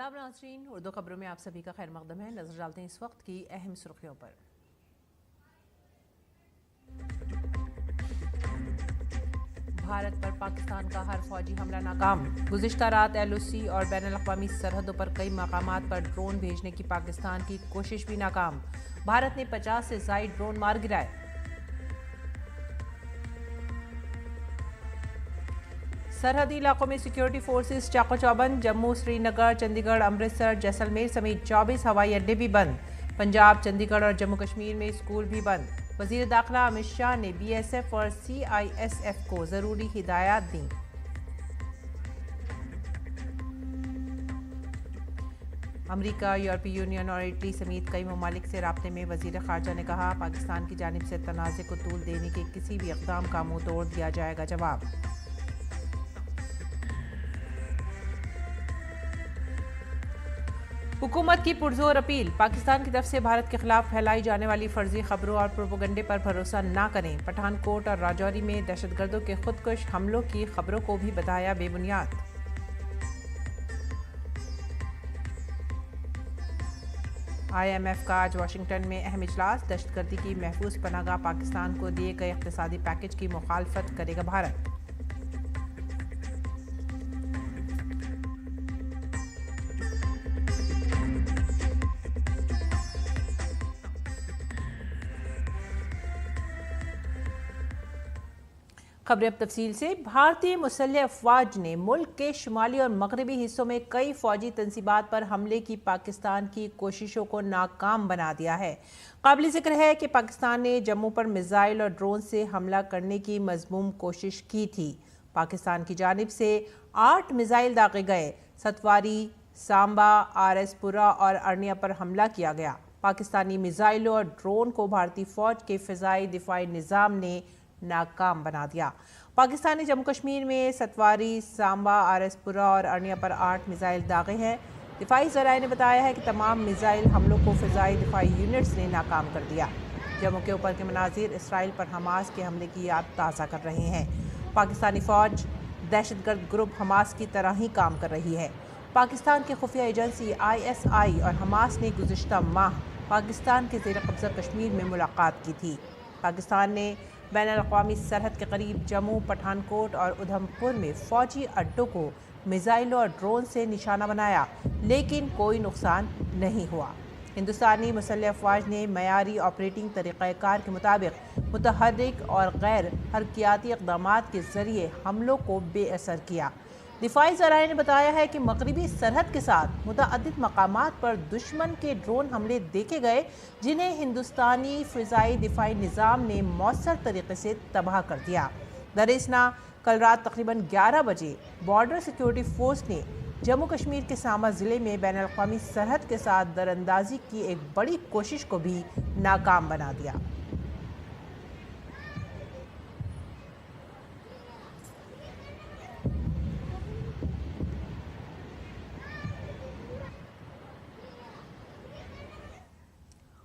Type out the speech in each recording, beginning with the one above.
आदाब नाज़रीन, उर्दू खबरों में आप सभी का खैर मकदम है। नजर डालते हैं इस वक्त की अहम सुर्खियों पर। भारत पर पाकिस्तान का हर फौजी हमला नाकाम। गुज़िश्ता रात LOC और बैनुल-अक़वामी सरहदों पर कई मकामात पर ड्रोन भेजने की पाकिस्तान की कोशिश भी नाकाम। भारत ने 50 से ज़ायद ड्रोन मार गिराए। सरहदी इलाकों में सिक्योरिटी फोर्सेस चाको चौबंद। जम्मू, श्रीनगर, चंडीगढ़, अमृतसर, जैसलमेर समेत 24 हवाई अड्डे भी बंद। पंजाब, चंडीगढ़ और जम्मू कश्मीर में स्कूल भी बंद। वज़ीर दाखिला अमित शाह ने BSF और CISF को ज़रूरी हिदायत दी। अमेरिका, यूरोपीय यूनियन और इटली समेत कई ममालिक से राब्ते में वज़ीर ख़ारजा ने कहा, पाकिस्तान की जानिब से तनाज़े को तूल देने के किसी भी इक़दाम का मुँह तोड़ दिया जाएगा जवाब। हुकूमत की पुरजोर अपील, पाकिस्तान की तरफ से भारत के खिलाफ फैलाई जाने वाली फर्जी खबरों और प्रोपेगेंडे पर भरोसा न करें। पठानकोट और राजौरी में दहशतगर्दों के खुदकुश हमलों की खबरों को भी बताया बेबुनियाद। IMF का आज वाशिंगटन में अहम इजलास, दहशतगर्दी की महफूज पनाहगाह पाकिस्तान को दिए गए इक़्तिसादी पैकेज की मुखालफत करेगा भारत। खबरें अब तफसील से। भारतीय मुसल्लह अफवाज ने मुल्क के शुमाली और मगरबी हिस्सों में कई फौजी तंसीबात पर हमले की पाकिस्तान की कोशिशों को नाकाम बना दिया है। काबिल ज़िक्र है कि पाकिस्तान ने जम्मू पर मिसाइल और ड्रोन से हमला करने की मज़मूम कोशिश की थी। पाकिस्तान की जानिब से 8 मिसाइल दागे गए। सतवारी, सांबा, RS पुरा और अरनिया पर हमला किया गया। पाकिस्तानी मिसाइलों और ड्रोन को भारतीय फौज के फ़िज़ाई दिफाई निज़ाम ने नाकाम बना दिया। पाकिस्तान ने जम्मू कश्मीर में सतवारी, सांबा, RS पुरा और अरनिया पर 8 मिसाइल दागे हैं। दिफाई ज़राए ने बताया है कि तमाम मिसाइल हमलों को फ़िज़ाई दिफाई यूनिट्स ने नाकाम कर दिया। जम्मू के ऊपर के मनाज़िर इसराइल पर हमास के हमले की याद ताज़ा कर रहे हैं। पाकिस्तानी फ़ौज दहशतगर्द ग्रुप हमास की तरह ही काम कर रही है। पाकिस्तान की खुफिया एजेंसी ISI और हमास ने गुज़िश्ता माह पाकिस्तान के ज़ेर कब्ज़ा कश्मीर में मुलाकात की थी। पाकिस्तान ने बैनुल-अक़वामी सरहद के करीब जम्मू, पठानकोट और उधमपुर में फ़ौजी अड्डों को मिसाइलों और ड्रोन से निशाना बनाया, लेकिन कोई नुकसान नहीं हुआ। हिंदुस्तानी मुसल्लह अफवाज ने मयारी ऑपरेटिंग तरीक़ाकार के मुताबिक मुतहर्रिक और गैर हरकियाती इक़दामात के ज़रिए हमलों को बेअसर किया। दिफाई ज़राए ने बताया है कि मगरबी सरहद के साथ मुतअद्दिद मकामात पर दुश्मन के ड्रोन हमले देखे गए, जिन्हें हिंदुस्तानी फ़िज़ाई दिफाई निज़ाम ने मौसर तरीके से तबाह कर दिया। दरिस्ना कल रात तकरीबन 11 बजे बॉर्डर सिक्योरिटी फोर्स ने जम्मू कश्मीर के सांबा ज़िले में बैनुल-अक़वामी सरहद के साथ दरअंदाजी की एक बड़ी कोशिश को भी नाकाम बना दिया।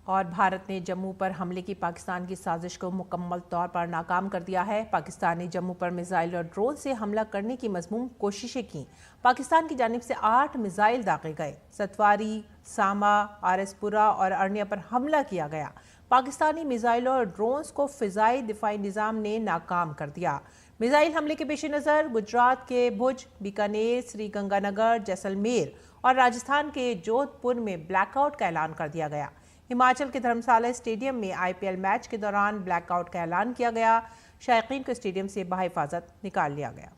और भारत ने जम्मू पर हमले की पाकिस्तान की साजिश को मुकम्मल तौर पर नाकाम कर दिया है। पाकिस्तान ने जम्मू पर मिसाइल और ड्रोन से हमला करने की मज़मूम कोशिशें की। पाकिस्तान की जानिब से 8 मिसाइल दागे गए। सतवारी, सांबा, RS पुरा और अरनिया पर हमला किया गया। पाकिस्तानी मिसाइलों और ड्रोन्स को फ़िज़ाई दिफाई निज़ाम ने नाकाम कर दिया। मिसाइल हमले के पेश नज़र गुजरात के भुज, बीकानेर, श्रीगंगानगर, जैसलमेर और राजस्थान के जोधपुर में ब्लैकआउट का ऐलान कर दिया गया। हिमाचल के धर्मशाला स्टेडियम में IPL मैच के दौरान ब्लैकआउट का ऐलान किया गया। शायकीन को स्टेडियम से बहिफाजत निकाल लिया गया।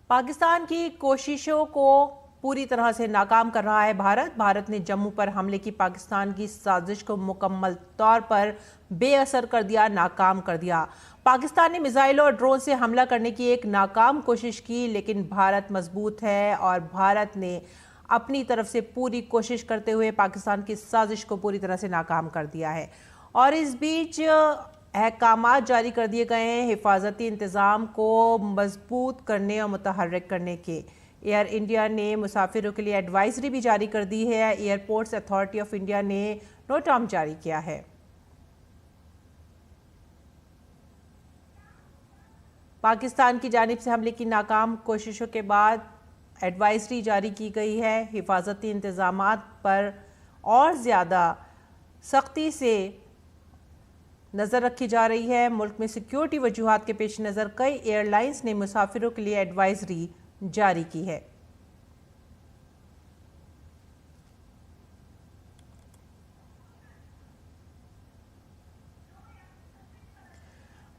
पाकिस्तान की कोशिशों को पूरी तरह से नाकाम कर रहा है भारत ने जम्मू पर हमले की पाकिस्तान की साजिश को मुकम्मल तौर पर बेअसर कर दिया, नाकाम कर दिया। पाकिस्तान ने मिसाइलों और ड्रोन से हमला करने की एक नाकाम कोशिश की, लेकिन भारत मजबूत है और भारत ने अपनी तरफ से पूरी कोशिश करते हुए पाकिस्तान की साजिश को पूरी तरह से नाकाम कर दिया है। और इस बीच अहकामात जारी कर दिए गए हैं हिफाजती इंतज़ाम को मजबूत करने और मुतहर्रिक करने के। एयर इंडिया ने मुसाफिरों के लिए एडवाइजरी भी जारी कर दी है। एयरपोर्ट्स अथॉरिटी ऑफ इंडिया ने نوٹام جاری کیا ہے۔ پاکستان کی جانب سے حملے کی ناکام کوششوں کے بعد ایڈوائزری جاری کی گئی ہے۔ حفاظتی انتظامات پر اور زیادہ سختی سے نظر رکھی جا رہی ہے۔ ملک میں سیکیورٹی وجوہات کے پیش نظر کئی ایئر لائنز نے مسافروں کے لیے ایڈوائزری جاری کی ہے۔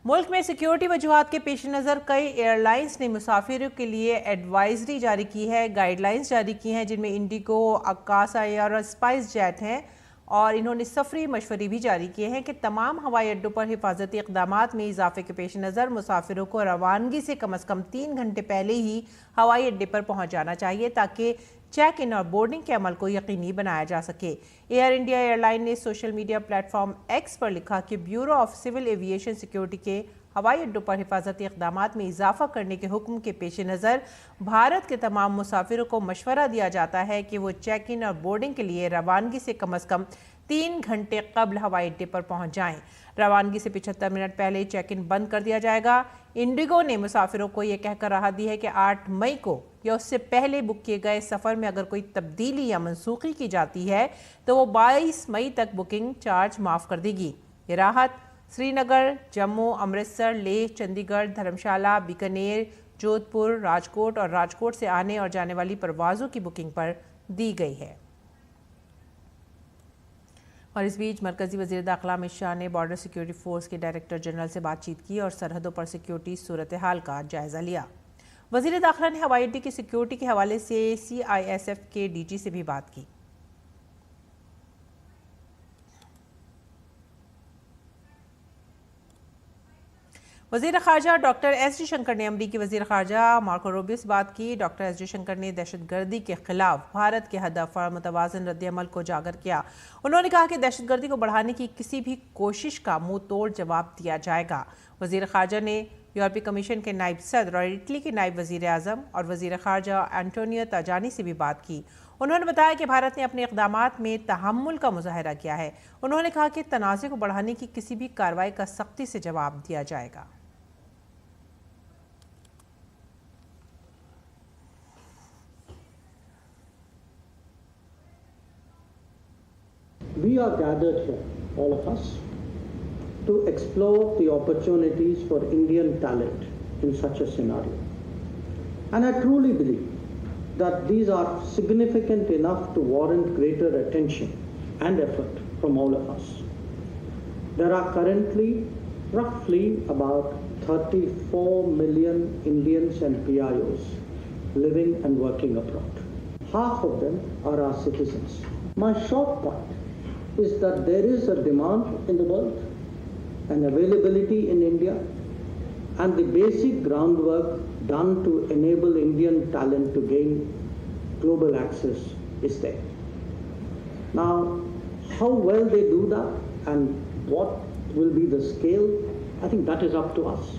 ملک میں سیکیورٹی وجوہات کے پیش نظر کئی ایئر لائنز نے مسافروں کے لیے ایڈوائزری جاری کی ہے، گائیڈ لائنز جاری کی ہیں، جن میں انڈیگو، اکاسا ایئر اور اسپائس جیٹ ہیں، اور انہوں نے سفری مشورے بھی جاری کیے ہیں کہ تمام ہوائی اڈوں پر حفاظتی اقدامات میں اضافے کے پیش نظر مسافروں کو روانگی سے کم از کم 3 گھنٹے پہلے ہی ہوائی اڈے پر پہنچ جانا چاہیے تاکہ چیک ان اور بورڈنگ کے عمل کو یقینی بنایا جا سکے۔ ایئر انڈیا ایئر لائن نے social media platform X پر لکھا کہ bureau of civil aviation security کے ہوائی اڈوں پر حفاظتی اقدامات میں اضافہ کرنے کے حکم کے پیش نظر بھارت کے تمام مسافروں کو مشورہ دیا جاتا ہے کہ وہ چیک ان اور بورڈنگ کے لیے روانگی سے کم از کم 3 گھنٹے قبل ہوائی اڈے پر پہنچ جائیں۔ روانگی سے 75 منٹ پہلے چیک ان بند کر دیا جائے گا۔ انڈیگو نے مسافروں کو یہ کہہ کر راحت دی ہے کہ 8 مئی کو یا اس سے پہلے بک کیے گئے سفر میں اگر کوئی تبدیلی یا منسوخی کی جاتی ہے تو وہ 22 مئی تک بکنگ چارج معاف کر دے گی۔ یہ راحت سری نگر، جموں، امرتسر، لیہ، چندی گڑھ، دھرمشالہ، بیکانیر، جودھ پور، راجکوٹ اور راجکوٹ سے آنے اور جانے والی پروازوں کی بکنگ پر دی گئی ہے۔ اور اس بیچ مرکزی وزیر داخلہ امت شاہ نے بارڈر سیکیورٹی فورس کے ڈائریکٹر جنرل سے بات چیت کی اور سرحدوں پر سیکیورٹی صورتحال کا جائزہ لیا۔ وزیر داخلہ نے ہوائی اڈے کی سیکیورٹی کے حوالے سے CISF کے DG سے بھی بات کی۔ وزیر خارجہ ڈاکٹر ایس جے شنکر نے امریکی وزیر خارجہ مارکو روبیو سے بات کی۔ ڈاکٹر ایس جے شنکر نے دہشت گردی کے خلاف بھارت کے ہدف اور متوازن رد عمل کو اجاگر کیا۔ انہوں نے کہا کہ دہشت گردی کو بڑھانے کی کسی بھی کوشش کا منہ توڑ جواب دیا جائے گا۔ وزیر خارجہ نے یورپی کمیشن کے نائب صدر اور اٹلی کے نائب وزیر اعظم اور وزیر خارجہ انٹونیو تاجانی سے بھی بات کی۔ انہوں نے بتایا کہ بھارت نے اپنے اقدامات میں تحمل کا مظاہرہ کیا ہے۔ انہوں نے کہا کہ تنازع کو بڑھانے کی کسی بھی کارروائی کا سختی سے جواب دیا جائے گا۔ We are gathered here, all of us, to explore the opportunities for Indian talent in such a scenario. And I truly believe that these are significant enough to warrant greater attention and effort from all of us. There are currently roughly about 34 million Indians and PIOs living and working abroad. Half of them are our citizens. My short point is that there is a demand in the world, an availability in India, and the basic groundwork done to enable Indian talent to gain global access is there. Now, how well they do that and what will be the scale, I think that is up to us.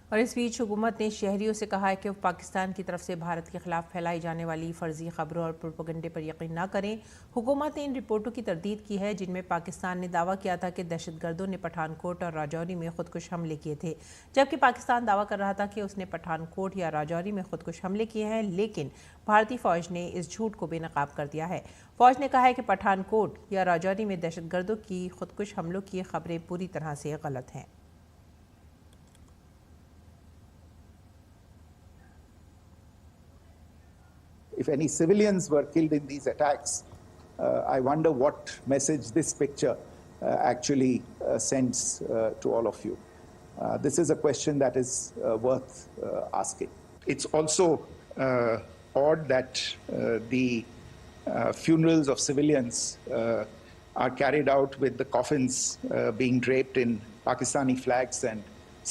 اور اس بیچ حکومت نے شہریوں سے کہا ہے کہ وہ پاکستان کی طرف سے بھارت کے خلاف پھیلائی جانے والی فرضی خبروں اور پروپیگنڈے پر یقین نہ کریں۔ حکومت نے ان رپورٹوں کی تردید کی ہے جن میں پاکستان نے دعویٰ کیا تھا کہ دہشت گردوں نے پٹھان کوٹ اور راجوری میں خودکش حملے کیے تھے، جبکہ پاکستان دعویٰ کر رہا تھا کہ اس نے پٹھان کوٹ یا راجوری میں خودکش حملے کیے ہیں، لیکن بھارتی فوج نے اس جھوٹ کو بے نقاب کر دیا ہے۔ فوج نے کہا ہے کہ پٹھان کوٹ یا راجوری میں دہشت گردوں کی خودکش حملوں کی خبریں پوری طرح سے غلط ہیں۔ If any civilians were killed in these attacks, I wonder what message this picture actually sends to all of you. This is a question that is worth asking. It's also odd that the funerals of civilians are carried out with the coffins being draped in Pakistani flags and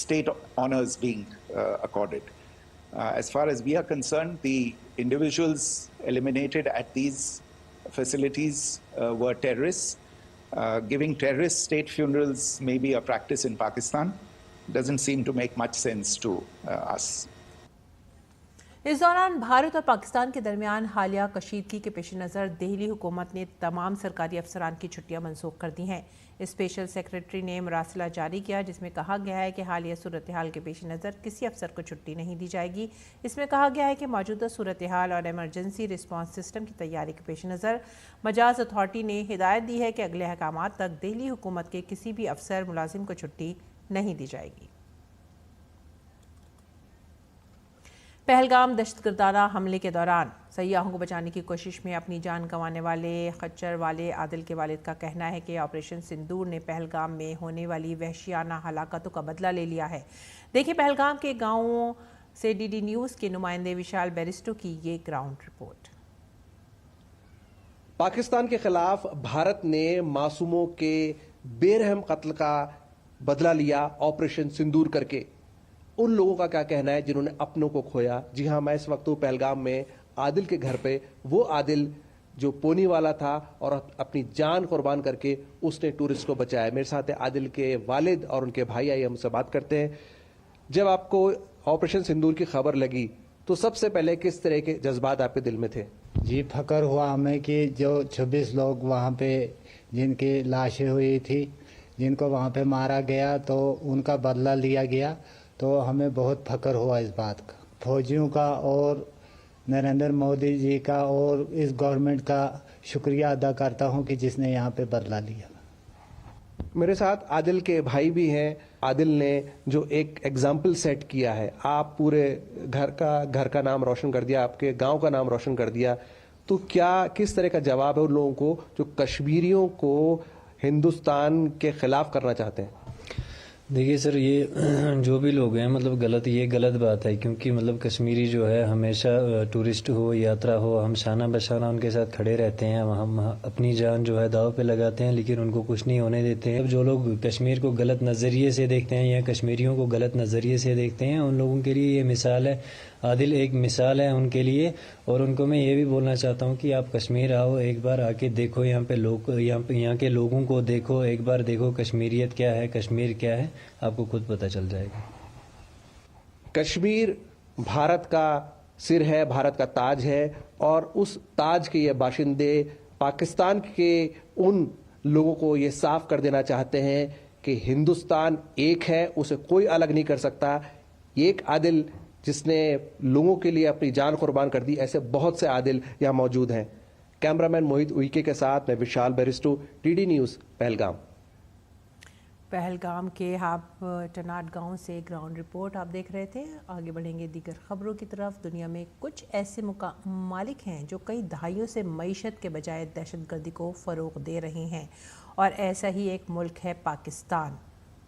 state honors being accorded. As far as we are concerned, the individuals eliminated at these facilities were terrorists. Giving terrorist state funerals may be a practice in Pakistan. Doesn't seem to make much sense to us. اس دوران بھارت اور پاکستان کے درمیان حالیہ کشیدگی کے پیش نظر دہلی حکومت نے تمام سرکاری افسران کی چھٹیاں منسوخ کر دی ہیں۔ اسپیشل سیکریٹری نے مراسلہ جاری کیا جس میں کہا گیا ہے کہ حالیہ صورتحال کے پیش نظر کسی افسر کو چھٹی نہیں دی جائے گی۔ اس میں کہا گیا ہے کہ موجودہ صورتحال اور ایمرجنسی رسپانس سسٹم کی تیاری کے پیش نظر مجاز اتھارٹی نے ہدایت دی ہے کہ اگلے احکامات تک دہلی حکومت کے کسی بھی افسر ملازم کو چھٹی نہیں دی جائے گی۔ پہلگام دہشت گردانہ حملے کے دوران سیاحوں کو بچانے کی کوشش میں اپنی جان گنوانے والے خچر والے عادل کے والد کا کہنا ہے کہ آپریشن سندور نے پہلگام میں ہونے والی وحشیانہ ہلاکتوں کا بدلہ لے لیا ہے۔ دیکھیں پہلگام کے گاؤں سے ڈی ڈی نیوز کے نمائندے وشال بیرسٹو کی یہ گراؤنڈ رپورٹ۔ پاکستان کے خلاف بھارت نے معصوموں کے بے رحم قتل کا بدلہ لیا آپریشن سندور کر کے۔ ان لوگوں کا کیا کہنا ہے جنہوں نے اپنوں کو کھویا؟ جی ہاں، میں اس وقت پہلگام میں عادل کے گھر پہ، وہ عادل جو پونی والا تھا اور اپنی جان قربان کر کے اس نے ٹورسٹ کو بچایا۔ میرے ساتھ عادل کے والد اور ان کے بھائی، آئیے ہم سے بات کرتے ہیں۔ جب آپ کو آپریشن سندور کی خبر لگی تو سب سے پہلے کس طرح کے جذبات آپ کے دل میں تھے؟ جی فخر ہوا ہمیں کہ جو 26 لوگ وہاں پہ جن کی لاشیں ہوئی تھی، جن کو وہاں پہ مارا گیا تو ان کا بدلہ لیا گیا، تو ہمیں بہت فخر ہوا اس بات کا۔ فوجیوں کا اور نریندر مودی جی کا اور اس گورنمنٹ کا شکریہ ادا کرتا ہوں کہ جس نے یہاں پہ بدلہ لیا۔ میرے ساتھ عادل کے بھائی بھی ہیں۔ عادل نے جو ایک ایگزامپل سیٹ کیا ہے، آپ پورے گھر کا نام روشن کر دیا، آپ کے گاؤں کا نام روشن کر دیا، تو کس طرح کا جواب ہے ان لوگوں کو جو کشمیریوں کو ہندوستان کے خلاف کرنا چاہتے ہیں؟ دیکھیے سر، یہ جو بھی لوگ ہیں یہ غلط بات ہے، کیونکہ کشمیری جو ہے ہمیشہ ٹورسٹ ہو، یاترا ہو، ہم شانہ بشانہ ان کے ساتھ کھڑے رہتے ہیں، ہم اپنی جان جو ہے داؤ پہ لگاتے ہیں، لیکن ان کو کچھ نہیں ہونے دیتے ہیں۔ جو لوگ کشمیر کو غلط نظریے سے دیکھتے ہیں یا کشمیریوں کو غلط نظریے سے دیکھتے ہیں، ان لوگوں کے لیے یہ مثال ہے۔ عادل ایک مثال ہے ان کے لیے، اور ان کو میں یہ بھی بولنا چاہتا ہوں کہ آپ کشمیر آؤ، ایک بار آ کے دیکھو، یہاں کے لوگوں کو دیکھو، ایک بار دیکھو کشمیریت کیا ہے، کشمیر کیا ہے، آپ کو خود پتہ چل جائے گا۔ کشمیر بھارت کا سر ہے، بھارت کا تاج ہے، اور اس تاج کے یہ باشندے پاکستان کے ان لوگوں کو یہ صاف کر دینا چاہتے ہیں کہ ہندوستان ایک ہے، اسے کوئی الگ نہیں کر سکتا۔ ایک عادل جس نے لوگوں کے لیے اپنی جان قربان کر دی، ایسے بہت سے عادل یہاں موجود ہیں۔ کیمرامین موہت اوئیکے کے ساتھ میں وشال بیرسٹو، T D news, Pahalgam. Pahalgam کے ٹناٹ گاؤں سے گراؤنڈ رپورٹ آپ دیکھ رہے تھے۔ آگے بڑھیں گے دیگر خبروں کی طرف۔ دنیا میں کچھ ایسے ممالک ہیں جو کئی دہائیوں سے معیشت کے بجائے دہشت گردی کو فروغ دے رہے ہیں، اور ایسا ہی ایک ملک ہے پاکستان،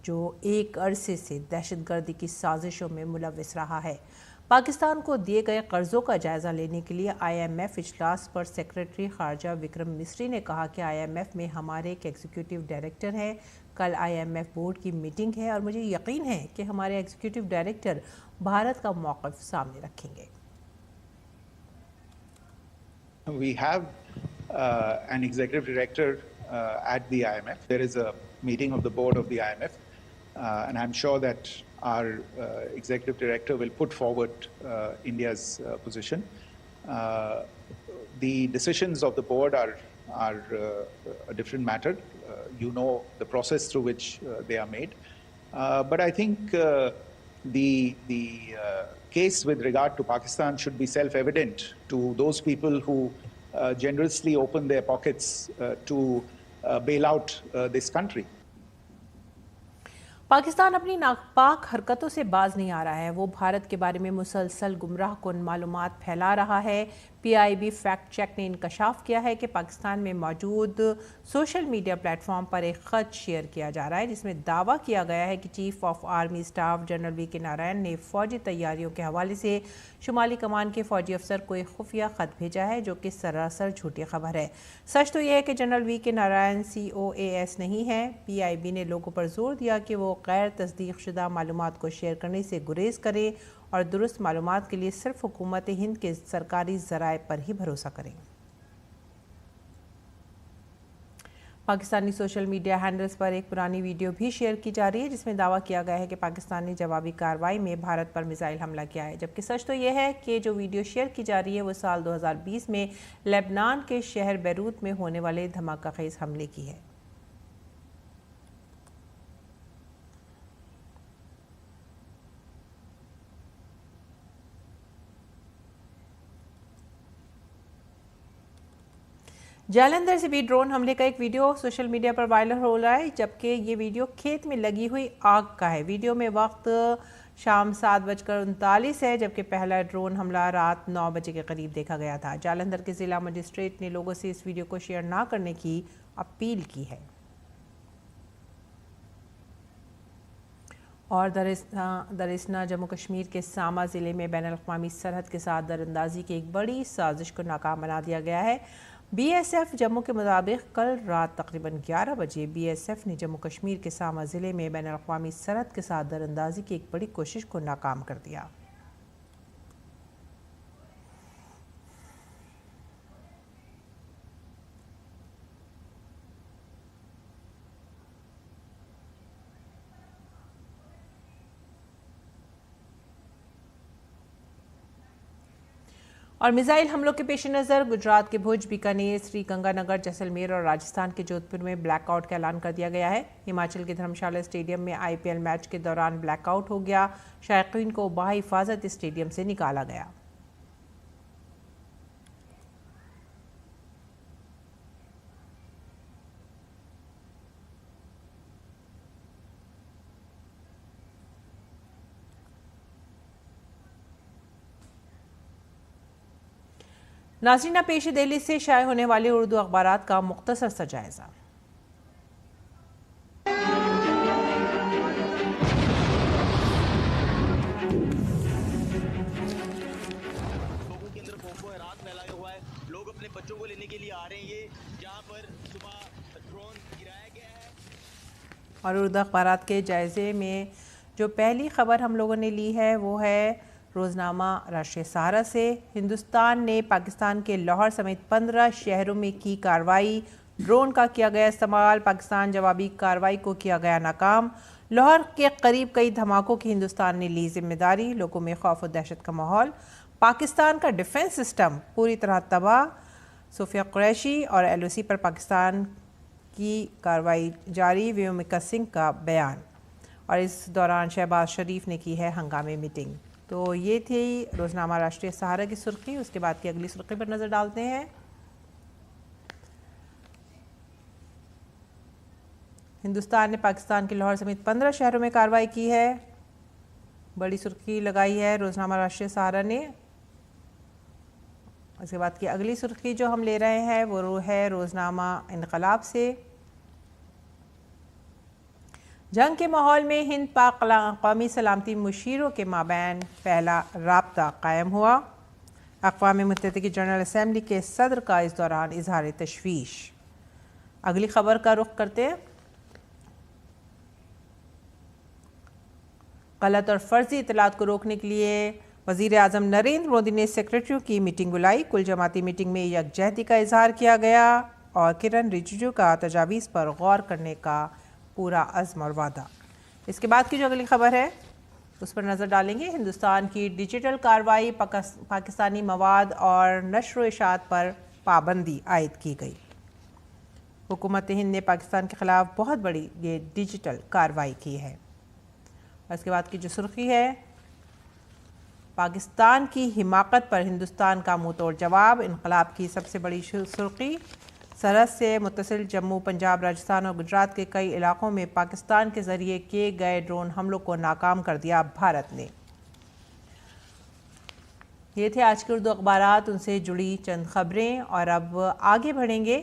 جو ایک عرصے سے دہشت گردی کی سازشوں میں ملوث رہا ہے۔ پاکستان کو دیے گئے قرضوں کا جائزہ لینے کے لیے آئی ایم ایف اجلاس پر سیکریٹری خارجہ وکرم مسری نے کہا کہ آئی ایم ایف میں ہمارے ایک ایگزیکٹو ڈائریکٹر ہیں، کل آئی ایم ایف بورڈ کی میٹنگ ہے اور مجھے یقین ہے کہ ہمارے ایگزیکٹو ڈائریکٹر بھارت کا موقف سامنے رکھیں گے۔ We have an executive director at the IMF. There is a meeting of the board of the IMF, and I'm sure that our executive director will put forward India's position. The decisions of the board are a different matter. You know the process through which they are made. But I think the case with regard to Pakistan should be self-evident to those people who generously open their pockets to bail out this country. Pakistan اپنی ناپاک حرکتوں سے باز نہیں آ رہا ہے، وہ بھارت کے بارے میں مسلسل گمراہ کن معلومات پھیلا رہا ہے۔ پی آئی بی فیکٹ چیک نے انکشاف کیا ہے کہ پاکستان میں موجود سوشل میڈیا پلیٹ فارم پر ایک خط شیئر کیا جا رہا ہے جس میں دعویٰ کیا گیا ہے کہ chief of army staff general V K Narayan نے فوجی تیاریوں کے حوالے سے شمالی کمان کے فوجی افسر کو ایک خفیہ خط بھیجا ہے، جو کہ سراسر جھوٹی خبر ہے۔ سچ تو یہ ہے کہ general V K Narayan COAS نہیں ہے۔ پی آئی بی نے لوگوں پر زور دیا کہ وہ غیر تصدیق شدہ معلومات کو شیئر کرنے سے گریز کریں اور درست معلومات کے لیے صرف حکومت ہند کے سرکاری ذرائع پر ہی بھروسہ کریں۔ पाकिस्तानी सोशल मीडिया हैंडल्स पर एक पुरानी वीडियो भी शेयर की जा रही है जिसमें दावा किया गया है कि पाकिस्तान ने जवाबी कार्रवाई में भारत पर मिसाइल हमला किया है, जबकि सच तो ये है कि जो वीडियो शेयर की जा रही है वो साल 2020 में लेबनान के शहर बैरूत में होने वाले धमाकाखेज हमले की है। जालंधर से भी ड्रोन हमले का एक वीडियो सोशल मीडिया पर वायरल हो रहा है, जबकि ये वीडियो खेत में लगी हुई आग का है। वीडियो में वक्त शाम 7:39 है, जबकि पहला ड्रोन हमला रात 9 बजे के करीब देखा गया था। जालंधर के जिला मजिस्ट्रेट ने लोगों से इस वीडियो को शेयर ना करने की अपील की है। और दरिस्ना जम्मू कश्मीर के सामा ज़िले में बैनुल-अक़वामी सरहद के साथ दरअंदाजी की एक बड़ी साजिश को नाकाम बना दिया गया है। BSF जम्मू के मुताबिक कल रात तकरीबन 11 बजे BSF ने जम्मू कश्मीर के सामा ज़िले में बैनुल-अक़वामी सरहद के साथ दरअंदाजी की एक बड़ी कोशिश को नाकाम कर दिया। और मिसाइल हमलों के पेश नज़र गुजरात के भुज, बीकानेर, श्रीगंगानगर, जैसलमेर और राजस्थान के जोधपुर में ब्लैकआउट का ऐलान कर दिया गया है। हिमाचल के धर्मशाला स्टेडियम में IPL मैच के दौरान ब्लैकआउट हो गया। शायकीन को बाहिफाजत स्टेडियम से निकाला गया। नाज़रीन, पेश दिल्ली से शाये होने वाले उर्दू अखबारात का मुख्तसर सा जायजा। लोगों के अंदर खौफ व हैरात फैलाया हुआ है। लोग अपने बच्चों को लेने के लिए आ रहे हैं। ये जहाँ पर सुबह ड्रोन गिराया गया है। और उर्दू अखबारात के जायजे में जो पहली खबर हम लोगों ने ली है वो है रोज़नामा राष्ट्रीय सहारा से। हिंदुस्तान ने पाकिस्तान के लाहौर समेत 15 शहरों में की कार्रवाई, ड्रोन का किया गया इस्तेमाल, पाकिस्तान जवाबी कार्रवाई को किया गया नाकाम। लाहौर के करीब कई धमाकों की हिंदुस्तान ने ली जिम्मेदारी, लोगों में खौफ और दहशत का माहौल। पाकिस्तान का डिफेंस सिस्टम पूरी तरह तबाह, सोफिया कुरैशी और LOC पर पाकिस्तान की कार्रवाई जारी, व्योमिका सिंह का बयान। और इस दौरान शहबाज शरीफ ने की है हंगामे मीटिंग। तो ये थी रोज़नामा राष्ट्रीय सहारा की सुर्खी। उसके बाद की अगली सुर्खी पर नज़र डालते हैं। हिंदुस्तान ने पाकिस्तान के लाहौर समेत 15 शहरों में कार्रवाई की है, बड़ी सुर्खी लगाई है रोज़नामा राष्ट्रीय सहारा ने। उसके बाद की अगली सुर्खी जो हम ले रहे हैं वो है रोज़नामा इनकलाब से। जंग के माहौल में हिंद पाक कौमी सलामती मुशीरों के माबैन पहला राब्ता कायम हुआ। अक़वाम मुत्तहिदा की जनरल असम्बली के सदर का इस दौरान इजहार तशवीश। अगली खबर का रुख करते हैं। गलत और फर्जी इतलात को रोकने के लिए वज़ीर आज़म नरेंद्र मोदी ने सेक्रेटरियों की मीटिंग बुलाई। कुल जमाती मीटिंग में यकजहती का इजहार किया गया और किरण रिजिजू का तजावीज़ पर गौर करने का पूरा अज़्म और वादा। इसके बाद की जो अगली खबर है उस पर नज़र डालेंगे। हिंदुस्तान की डिजिटल कार्रवाई, पाकिस्तानी मवाद और नश्र व इशात पर पाबंदी आयद की गई। हुकूमत हिंद ने पाकिस्तान के ख़िलाफ़ बहुत बड़ी ये डिजिटल कार्रवाई की है। इसके बाद की जो सुर्खी है, पाकिस्तान की हिमाकत पर हिंदुस्तान का मुँह तोड़ जवाब। इनकलाब की सबसे बड़ी सुर्खी, सरहद से मुत्तसिल जम्मू, पंजाब, राजस्थान और गुजरात के कई इलाकों में पाकिस्तान के ज़रिए किए गए ड्रोन हमलों को नाकाम कर दिया भारत ने। ये थे आज के उर्दू अखबारात, उनसे जुड़ी चंद खबरें। और अब आगे बढ़ेंगे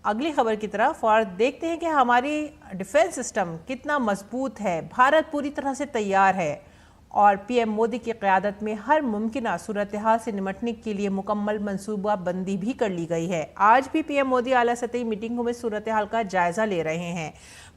अगली खबर की तरफ और देखते हैं कि हमारी डिफेंस सिस्टम कितना मजबूत है। भारत पूरी तरह से तैयार है और PM मोदी की क़यादत में हर मुमकिन सूरत हाल से निमटने के लिए मुकम्मल मनसूबा बंदी भी कर ली गई है। आज भी PM मोदी आला सतही मीटिंगों में सूरत हाल का जायज़ा ले रहे हैं।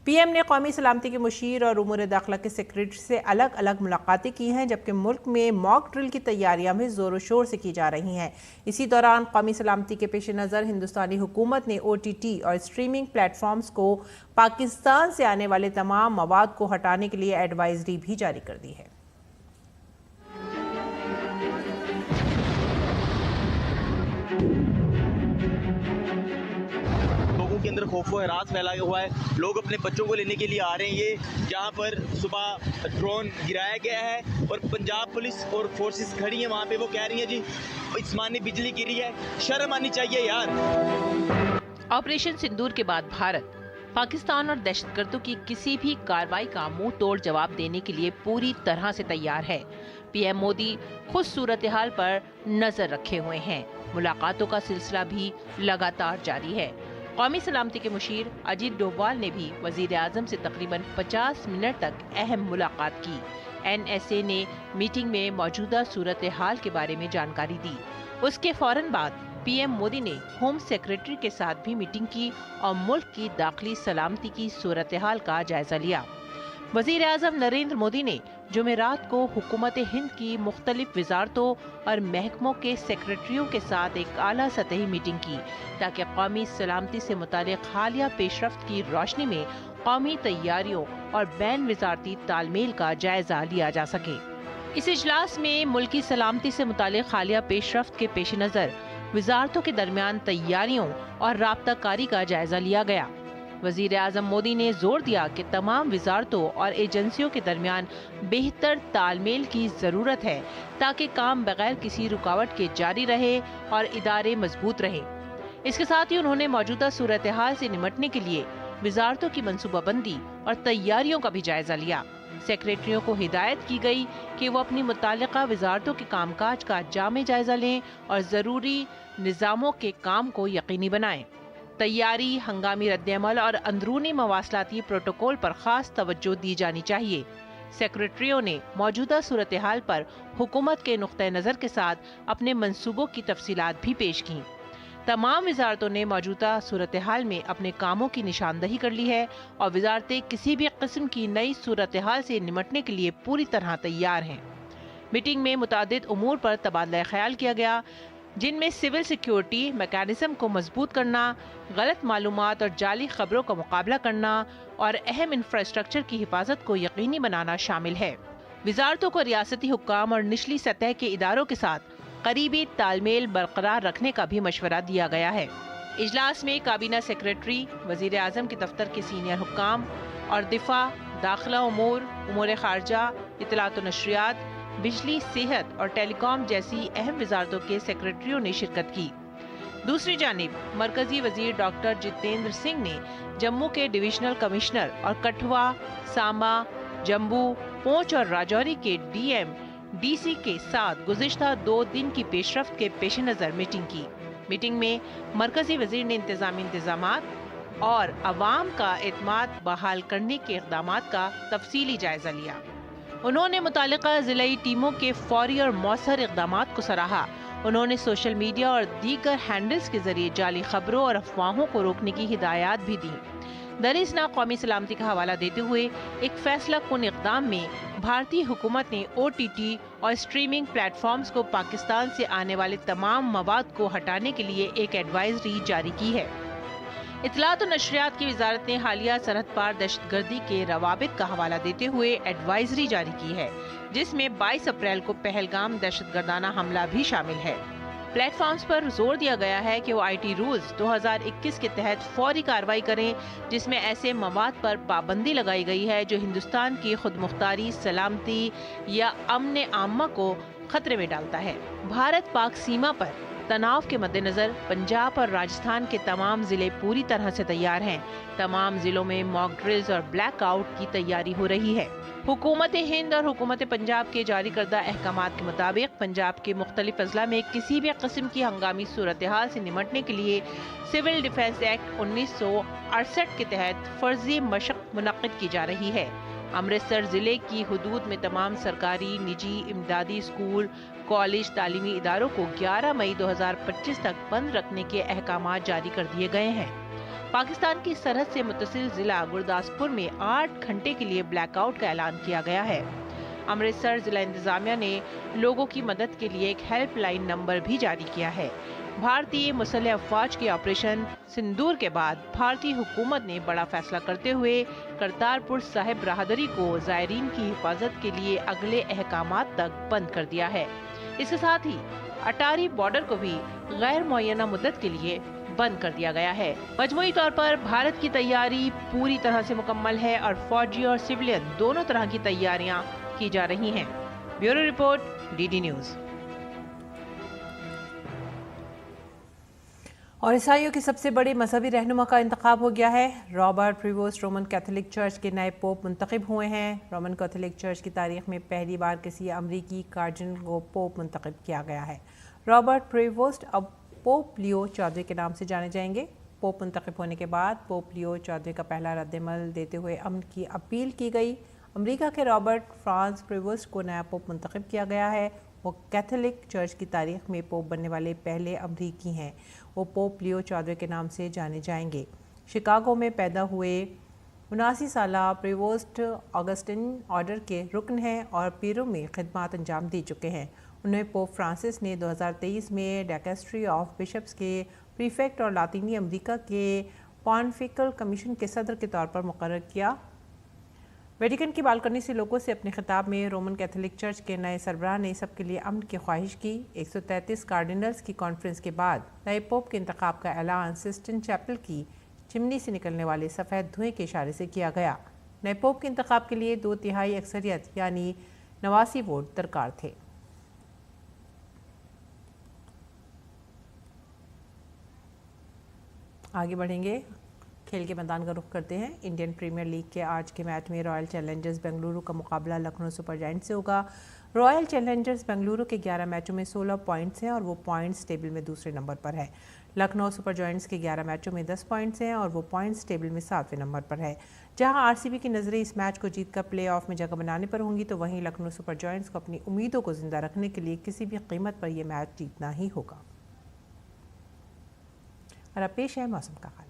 पीएम ने कौमी सलामती के मुशीर और उमूर दाखिला के सेक्रेटरी से अलग अलग मुलाकातें की हैं, जबकि मुल्क में मॉक ड्रिल की तैयारियां भी जोरों शोर से की जा रही हैं। इसी दौरान कौमी सलामती के पेश नज़र हिंदुस्तानी हुकूमत ने OTT और स्ट्रीमिंग प्लेटफॉर्म्स को पाकिस्तान से आने वाले तमाम मवाद को हटाने के लिए एडवाइजरी भी जारी कर दी है। के अंदर खौफ व हरास फैलाया हुआ है। लोग अपने बच्चों को लेने के लिए आ रहे हैं। ये जहाँ पर सुबह ड्रोन गिराया गया है और पंजाब पुलिस और फोर्सेस खड़ी हैं वहाँ पे, वो कह रही हैं जी आसमान में बिजली गिरी है। शर्म आनी चाहिए यार। ऑपरेशन सिंदूर के बाद भारत पाकिस्तान और दहशतगर्दों की किसी भी कार्रवाई का मुंह तोड़ जवाब देने के लिए पूरी तरह से तैयार है। पीएम मोदी खुद सूरत हाल पर नजर रखे हुए हैं। मुलाकातों का सिलसिला भी लगातार जारी है। कौमी सलामती के मुशीर अजीत डोभाल ने भी वजीर आजम से तकरीबन 50 मिनट तक अहम मुलाकात की। NSA ने मीटिंग में मौजूदा सूरत हाल के बारे में जानकारी दी। उसके फौरन बाद पीएम मोदी ने होम सेक्रेटरी के साथ भी मीटिंग की और मुल्क की दाखिली सलामती की सूरत हाल का जायजा लिया। वजीर आजम नरेंद्र मोदी ने जुमेरात को हुकूमत हिंद की मुख्तलिफ वजारतों और महकमों के सेक्रेटरियों के साथ एक आला सतही मीटिंग की, ताकि कौमी सलामती से मुतालिक हालिया पेशरफ्त की रोशनी में कौमी तैयारियों और बैन वजारती तालमेल का जायजा लिया जा सके। इस इजलास में मुल्की सलामती से मुतालिक हालिया पेशरफ्त के पेश नज़र वजारतों के दरमियान तैयारियों और राब्ता कारी का जायजा लिया गया। वजीर आजम मोदी ने जोर दिया कि तमाम वजारतों और एजेंसियों के दरमियान बेहतर तालमेल की ज़रूरत है, ताकि काम बगैर किसी रुकावट के जारी रहे और इदारे मजबूत रहे। इसके साथ ही उन्होंने मौजूदा सूरत हाल से निमटने के लिए वजारतों की मनसूबाबंदी और तैयारियों का भी जायजा लिया। सेक्रेटरियों को हिदायत की गई कि वो अपनी मुतालिका वजारतों के कामकाज का जामे जायजा लें और ज़रूरी निज़ामों के काम को यकीनी बनाएं। तैयारी, हंगामी रद्द-ए-अमल और अंदरूनी मवासलाती प्रोटोकॉल पर खास तवज्जो दी जानी चाहिए। सेक्रेटरियों ने मौजूदा सूरत हाल पर हुकूमत के नुक्ते नज़र के साथ अपने मंसूबों की तफसीलात भी पेश की। तमाम वजारतों ने मौजूदा सूरत हाल में अपने कामों की निशानदही कर ली है और वजारतें किसी भी किस्म की नई सूरत हाल से निमटने के लिए पूरी तरह तैयार हैं। मीटिंग में मुतादिद उमूर पर तबादला ख्याल किया गया, जिनमें सिविल सिक्योरिटी मैकेनिज्म को मजबूत करना, गलत मालूमात और जाली खबरों का मुकाबला करना और अहम इंफ्रास्ट्रक्चर की हिफाजत को यकीनी बनाना शामिल है। वजारतों को रियासती हुक्काम और निचली सतह के इदारों के साथ करीबी तालमेल बरकरार रखने का भी मशवरा दिया गया है। इजलास में काबीना सेक्रेटरी, वजीर आजम के दफ्तर के सीनियर हुक्काम और दिफा, दाखिला उमूर, उमूर खारजा, इत्तलात व नशरियात, बिजली, सेहत और टेलीकॉम जैसी अहम वजारतों के सेक्रेटरियों ने शिरकत की। दूसरी जानिब मरकजी वजीर डॉक्टर जितेंद्र सिंह ने जम्मू के डिविजनल कमिश्नर और कठुआ, सांबा, जम्मू, पूंछ और राजौरी के DM, DC के साथ गुज़िश्ता 2 दिन की पेशरफ्त के पेश नज़र मीटिंग की। मीटिंग में मरकजी वजीर ने इंतजामी इंतजामात और अवाम का एतमाद बहाल करने के इक़दामात का तफसीली जायजा लिया। उन्होंने मुतालिका ज़िलाई टीमों के फौरी और मौसर इक़दामात को सराहा। उन्होंने सोशल मीडिया और दीगर हैंडल्स के जरिए जाली खबरों और अफवाहों को रोकने की हिदायत भी दी। दरिस्ना कौमी सलामती का हवाला देते हुए एक फैसला कुन इक़दाम में भारतीय हुकूमत ने OTT और स्ट्रीमिंग प्लेटफॉर्म्स को पाकिस्तान से आने वाले तमाम मवाद को हटाने के लिए एक एडवाइजरी जारी की है। इत्तलात व नशरियात की वजारत ने हालिया सरहद पार दहशतगर्दी के रवाबित का हवाला देते हुए एडवाइजरी जारी की है, जिसमें 22 अप्रैल को पहलगाम दहशतगर्दाना हमला भी शामिल है। प्लेटफॉर्म्स पर जोर दिया गया है कि वो IT रूल्स 2021 के तहत फौरी कार्रवाई करें, जिसमें ऐसे मवाद पर पाबंदी लगाई गई है जो हिंदुस्तान की खुद मुख्तारी, सलामती या अमन आम्मा को खतरे में डालता है। भारत पाक सीमा पर तनाव के मद्देनजर पंजाब और राजस्थान के तमाम जिले पूरी तरह से तैयार हैं। तमाम जिलों में मॉक ड्रिल्स और ब्लैकआउट की तैयारी हो रही है। हुकूमत हिंद और हुकूमत पंजाब के जारी करदा अहकामात के मुताबिक पंजाब के मुख्तलिफ अजला में किसी भी किस्म की हंगामी सूरत हाल से निमटने के लिए सिविल डिफेंस एक्ट 1968 के तहत फर्जी मशक मुनक्किद की जा रही है। अमृतसर जिले की हुदूद में तमाम सरकारी, निजी, इमदादी स्कूल, कॉलेज, तालीमी इदारों को 11 मई 2025 तक बंद रखने के अहकामात जारी कर दिए गए हैं। पाकिस्तान की सरहद से मुत्तसिल जिला गुरदासपुर में 8 घंटे के लिए ब्लैकआउट का ऐलान किया गया है। अमृतसर जिला इंतजामिया ने लोगों की मदद के लिए एक हेल्पलाइन नंबर भी जारी किया है। भारतीय मुसल्ह अफवाज के ऑपरेशन सिंदूर के बाद भारतीय हुकूमत ने बड़ा फैसला करते हुए करतारपुर साहिब राहदरी को ज़ायरीन की हिफाजत के लिए अगले अहकामात तक बंद कर दिया है। इसके साथ ही अटारी बॉर्डर को भी गैर मुअय्यना मुद्दत के लिए बंद कर दिया गया है। मजमूई तौर पर भारत की तैयारी पूरी तरह से मुकम्मल है और फौजी और सिविलियन दोनों तरह की तैयारियां की जा रही हैं। Bureau report, DD news. और ईसाइयों की सबसे बड़ी मजहबी रहनुमा का इंतखाब हो गया है। Robert Prevost Roman Catholic church के नए पोप मुंतखब हुए हैं। रोमन कैथोलिक चर्च की तारीख में पहली बार किसी अमरीकी कार्डिनल को पोप मुंतखब किया गया है। रॉबर्ट प्रीवोस्ट अब पोप लियो 14 के नाम से जाने जाएंगे। पोप मुंतखब होने के बाद पोप लियो 14 का पहला रद्दमल देते हुए अमन की अपील की गई। अमेरिका के रॉबर्ट फ्रांस प्रीवोस्ट को नया पोप मुंतखब किया गया है। वो कैथोलिक चर्च की तारीख में पोप बनने वाले पहले अमरीकी हैं। वो पोप लियो 14 के नाम से जाने जाएंगे। शिकागो में पैदा हुए 79 साला प्रीवोस्ट ऑगस्टिन ऑर्डर के रुकन हैं और पीरो में खिदमत अंजाम दे चुके हैं। उन्हें पोप फ्रांसिस ने 2023 में डायकेस्ट्री ऑफ बिशप्स के प्रीफेक्ट और लातीनी अमेरिका के पॉन्टिफिकल कमीशन के सदर के तौर पर मुकर्रर किया। वेटिकन की बालकनी से लोगों से अपने खिताब में रोमन कैथोलिक चर्च के नए सरबराह ने सबके लिए अमन की ख्वाहिश की। 133 कार्डिनल्स की कॉन्फ्रेंस के बाद नए पोप के इंतखाब का ऐलान सिस्टन चैपल की चिमनी से निकलने वाले सफ़ेद धुएं के इशारे से किया गया। नए पोप के इंतखाब के लिए 2/3 अक्सरियत यानी 89 वोट दरकार थे। आगे बढ़ेंगे, खेल के मैदान का रुख करते हैं। इंडियन प्रीमियर लीग के आज के मैच में रॉयल चैलेंजर्स बेंगलुरु का मुकाबला लखनऊ सुपर जायंट्स से होगा। रॉयल चैलेंजर्स बेंगलुरु के 11 मैचों में 16 पॉइंट्स हैं और वो पॉइंट्स टेबल में दूसरे नंबर पर है। लखनऊ सुपर जायंट्स के 11 मैचों में 10 पॉइंट्स हैं और वो पॉइंट्स टेबल में 7वें नंबर पर है। जहां आरसीबी की नज़रें इस मैच को जीतकर प्ले ऑफ में जगह बनाने पर होंगी, तो वहीं लखनऊ सुपर जायंट्स को अपनी उम्मीदों को जिंदा रखने के लिए किसी भी कीमत पर यह मैच जीतना ही होगा। और अब पेश है मौसम का हाल।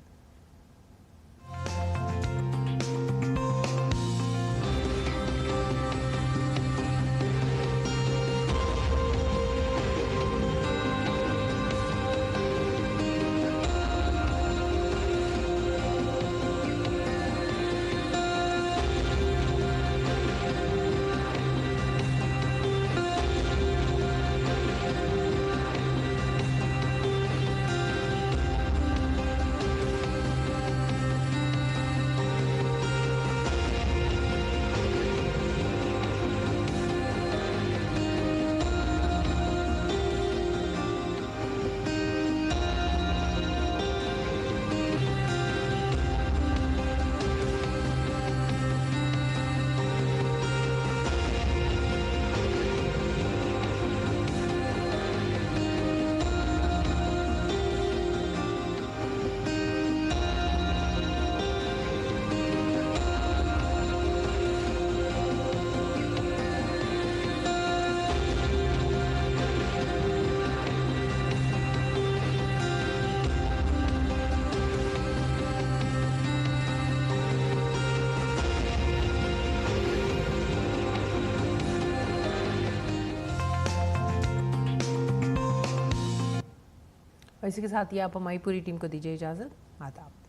और इसी के साथ ही आप हमारी पूरी टीम को दीजिए इजाज़त। आदाब।